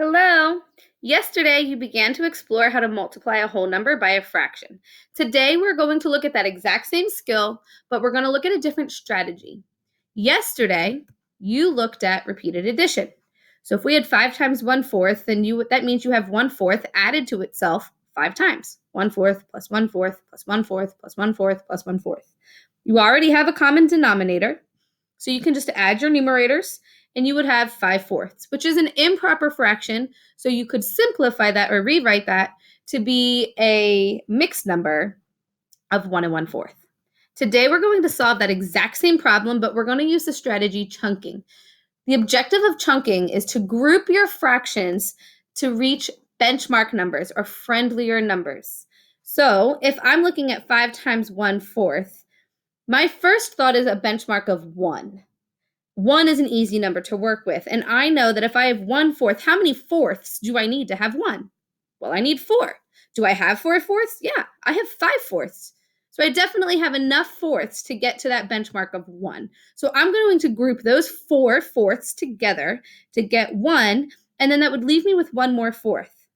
Hello! Yesterday, you began to explore how to multiply a whole number by a fraction. Today, we're going to look at that exact same skill, but we're going to look at a different strategy. Yesterday, you looked at repeated addition. So if we had 5 times 1/4, then that means you have 1/4 added to itself 5 times. 1/4 plus 1/4 plus 1/4 plus 1/4 plus 1/4. You already have a common denominator, so you can just add your numerators and you would have 5/4, which is an improper fraction. So you could simplify that or rewrite that to be a mixed number of 1 1/4. Today, we're going to solve that exact same problem, but we're going to use the strategy chunking. The objective of chunking is to group your fractions to reach benchmark numbers or friendlier numbers. So if I'm looking at 5 times 1/4, my first thought is a benchmark of 1. 1 is an easy number to work with, and I know that if I have 1/4, how many fourths do I need to have 1? Well, I need 4. Do I have 4/4? Yeah, I have 5/4. So I definitely have enough fourths to get to that benchmark of 1. So I'm going to group those 4/4 together to get 1, and then that would leave me with 1 more fourth.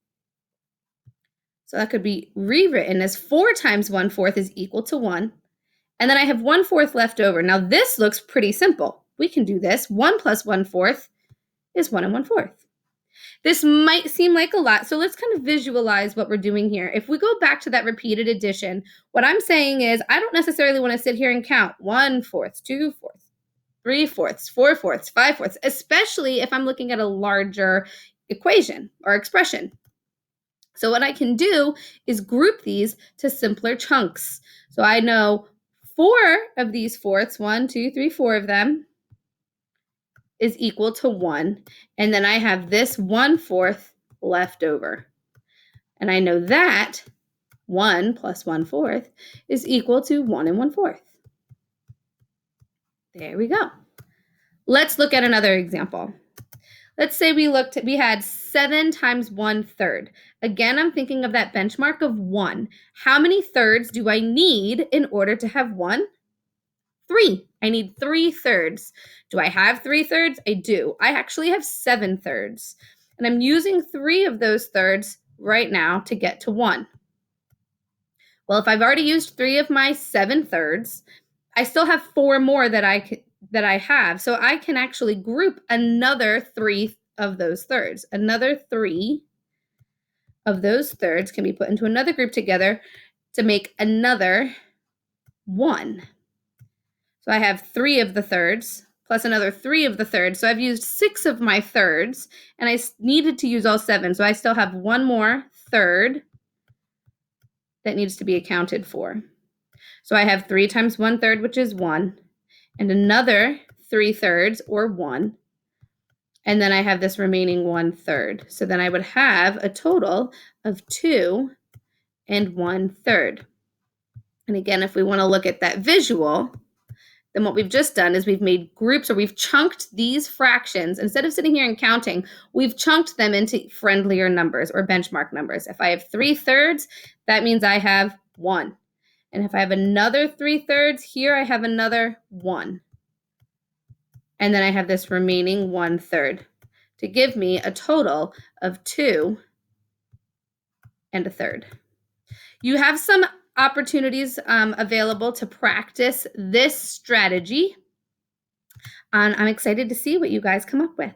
So that could be rewritten as 4 times 1/4 is equal to 1. And then I have 1/4 left over. Now this looks pretty simple. We can do this. 1 plus 1/4 is 1 1/4. This might seem like a lot, so let's kind of visualize what we're doing here. If we go back to that repeated addition, what I'm saying is I don't necessarily want to sit here and count 1/4, 2/4, 3/4, 4/4, 5/4, especially if I'm looking at a larger equation or expression. So what I can do is group these to simpler chunks. So I know 4 of these fourths, 1, 2, 3, 4 of them, is equal to 1. And then I have this 1/4 left over. And I know that 1 plus 1/4 is equal to 1 1/4. There we go. Let's look at another example. Let's say we had 7 times 1/3. Again, I'm thinking of that benchmark of 1. How many thirds do I need in order to have 1? 3. I need 3/3. Do I have 3/3? I do. I actually have 7/3. And I'm using 3 of those thirds right now to get to 1. Well, if I've already used 3 of my 7/3, I still have 4 more that I have. So I can actually group another 3 of those thirds. Another 3 of those thirds can be put into another group together to make another 1. So I have 3 of the thirds plus another 3 of the thirds. So I've used 6 of my thirds, and I needed to use all 7. So I still have 1 more third that needs to be accounted for. So I have 3 times 1/3, which is 1, and another 3/3 or 1. And then I have this remaining 1/3. So then I would have a total of 2 1/3. And again, if we want to look at that visual, then what we've just done is we've made groups, or we've chunked these fractions. Instead of sitting here and counting, we've chunked them into friendlier numbers or benchmark numbers. If I have 3/3, that means I have 1. And if I have another 3/3, here I have another 1. And then I have this remaining 1/3 to give me a total of 2 1/3. You have some opportunities available to practice this strategy. And I'm excited to see what you guys come up with.